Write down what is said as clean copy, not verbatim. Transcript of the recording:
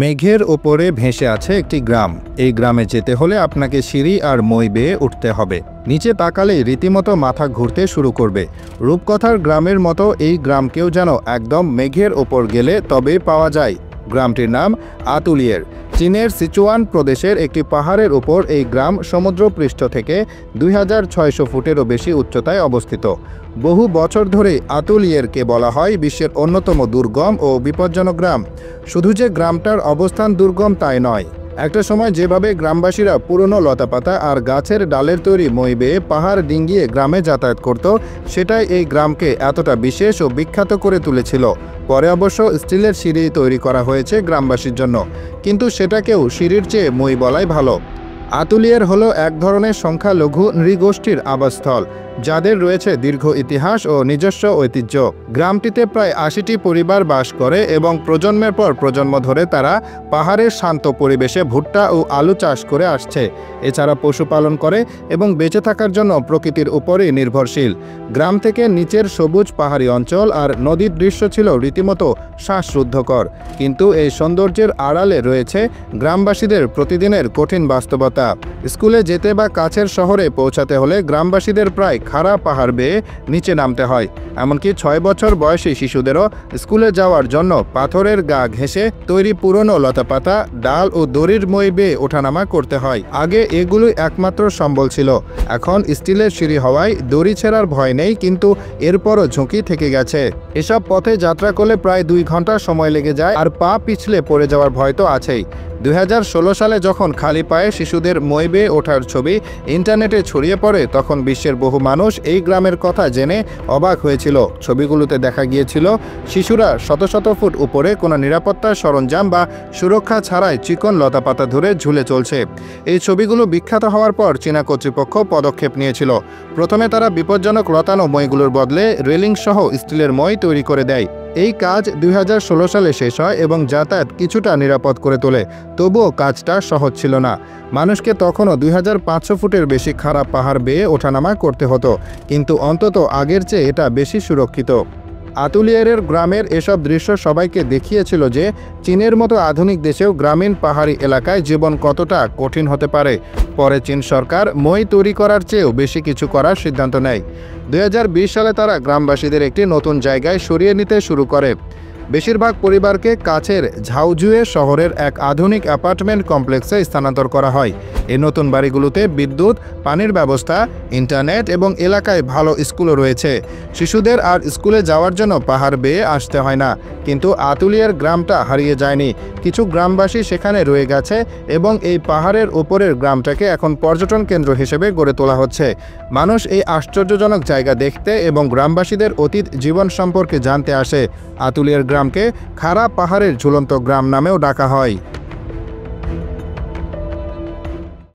মেঘের ওপরে ভেসে আছে একটি গ্রাম। এই গ্রামে যেতে হলে আপনাকে সিঁড়ি আর মই বেয়ে উঠতে হবে। নিচে তাকালেই রীতিমতো মাথা ঘুরতে শুরু করবে। রূপকথার গ্রামের মতো এই গ্রামকেও যেন একদম মেঘের ওপর গেলে তবেই পাওয়া যায়। গ্রামটির নাম আতুলিয়ের। চীনের সিচুয়ান প্রদেশের একটি পাহাড়ের উপর এই গ্রাম সমুদ্রপৃষ্ঠ থেকে 2600 ফুটেরও বেশি উচ্চতায় অবস্থিত। বহু বছর ধরে আতুলিয়েরকে বলা হয় বিশ্বের অন্যতম দুর্গম ও বিপজ্জনক গ্রাম। শুধু যে গ্রামটার অবস্থান দুর্গম তাই নয়, একটা সময় যেভাবে গ্রামবাসীরা পুরনো লতাপাতা আর গাছের ডালের তৈরি মই বেয়ে পাহাড় ডিঙ্গিয়ে গ্রামে যাতায়াত করত, সেটাই এই গ্রামকে এতটা বিশেষ ও বিখ্যাত করে তুলেছিল। পরে অবশ্য স্টিলের সিঁড়ি তৈরি করা হয়েছে গ্রামবাসীর জন্য, কিন্তু সেটাকেও সিঁড়ির চেয়ে মই বলাই ভালো। আতুলিয়ের হলো এক ধরনের সংখ্যালঘু নৃগোষ্ঠীর আবাসস্থল, যাদের রয়েছে দীর্ঘ ইতিহাস ও নিজস্ব ঐতিহ্য। গ্রামটিতে প্রায় 80টি পরিবার বাস করে এবং প্রজন্মের পর প্রজন্ম ধরে তারা পাহাড়ের শান্ত পরিবেশে ভুট্টা ও আলু চাষ করে আসছে। এছাড়া পশুপালন করে এবং বেঁচে থাকার জন্য প্রকৃতির উপরই নির্ভরশীল। গ্রাম থেকে নিচের সবুজ পাহাড়ি অঞ্চল আর নদীর দৃশ্য ছিল রীতিমতো শ্বাসরুদ্ধকর। কিন্তু এই সৌন্দর্যের আড়ালে রয়েছে গ্রামবাসীদের প্রতিদিনের কঠিন বাস্তবতা। স্কুলে যেতে বা কাছের শহরে পৌঁছাতে হলে গ্রামবাসীদের প্রায় খাড়া পাহাড় বেয়ে নিচে নামতে হয়। এমনকি 6 বছর বয়সী শিশুদেরও স্কুলে যাওয়ার জন্য পাথরের গা ঘেঁষে তৈরি পুরনো লতাপাতা, ডাল ও দড়ির মই বেয়ে ওঠানামা করতে হয়। আগে এগুলোই একমাত্র সম্বল ছিল। এখন স্টিলের সিঁড়ি হওয়ায় দড়ি ছেঁড়ার ভয় নেই, কিন্তু এরপরও ঝুঁকি থেকে গেছে। এসব পথে যাত্রা করলে প্রায় 2 ঘন্টা সময় লেগে যায়, আর পা পিছলে পড়ে যাওয়ার ভয় তো আছেই। 2016 সালে যখন খালি পায়ে শিশুদের মই বেয়ে ওঠার ছবি ইন্টারনেটে ছড়িয়ে পড়ে, তখন বিশ্বের বহু মানুষ এই গ্রামের কথা জেনে অবাক হয়েছিল। ছবিগুলোতে দেখা গিয়েছিল শিশুরা শত শত ফুট উপরে কোনো নিরাপত্তার সরঞ্জাম বা সুরক্ষা ছাড়াই চিকন লতাপাতা ধরে ঝুলে চলছে। এই ছবিগুলো বিখ্যাত হওয়ার পর চীনা কর্তৃপক্ষ পদক্ষেপ নিয়েছিল। প্রথমে তারা বিপজ্জনক লতানো মইগুলোর বদলে রেলিং সহ স্টিলের মই তৈরি করে দেয়। এই কাজ 2016 সালে শেষ হয় এবং যাতায়াত কিছুটা নিরাপদ করে তোলে। তবুও কাজটা সহজ ছিল না। মানুষকে তখনও 2500 ফুটের বেশি খারাপ পাহাড় বেয়ে ওঠানামা করতে হতো, কিন্তু অন্তত আগের চেয়ে এটা বেশি সুরক্ষিত। আতুলিয়ের গ্রামের এসব দৃশ্য সবাইকে দেখিয়েছিল যে চীনের মতো আধুনিক দেশেও গ্রামীণ পাহাড়ি এলাকায় জীবন কতটা কঠিন হতে পারে। পরে চীন সরকার মই তৈরি করার চেয়েও বেশি কিছু করার সিদ্ধান্ত নেয়। 2020 সালে তারা গ্রামবাসীদের একটি নতুন জায়গায় সরিয়ে নিতে শুরু করে। বেশিরভাগ পরিবারকে কাছের ঝাউজুয়ে শহরের এক আধুনিক অ্যাপার্টমেন্ট কমপ্লেক্সে স্থানান্তর করা হয়। এই নতুন বাড়িগুলোতে বিদ্যুৎ, পানির ব্যবস্থা, ইন্টারনেট এবং এলাকায় ভালো স্কুলও রয়েছে। শিশুদের আর স্কুলে যাওয়ার জন্য পাহাড় বেয়ে আসতে হয় না। কিন্তু আতুলিয়ার গ্রামটা হারিয়ে যায়নি। কিছু গ্রামবাসী সেখানে রয়ে গেছে এবং এই পাহাড়ের ওপরের গ্রামটাকে এখন পর্যটন কেন্দ্র হিসেবে গড়ে তোলা হচ্ছে। মানুষ এই আশ্চর্যজনক জায়গা দেখতে এবং গ্রামবাসীদের অতীত জীবন সম্পর্কে জানতে আসে। আতুলিয়ার গ্রামকে খাড়া পাহাড়ের ঝুলন্ত গ্রাম নামেও ডাকা হয়।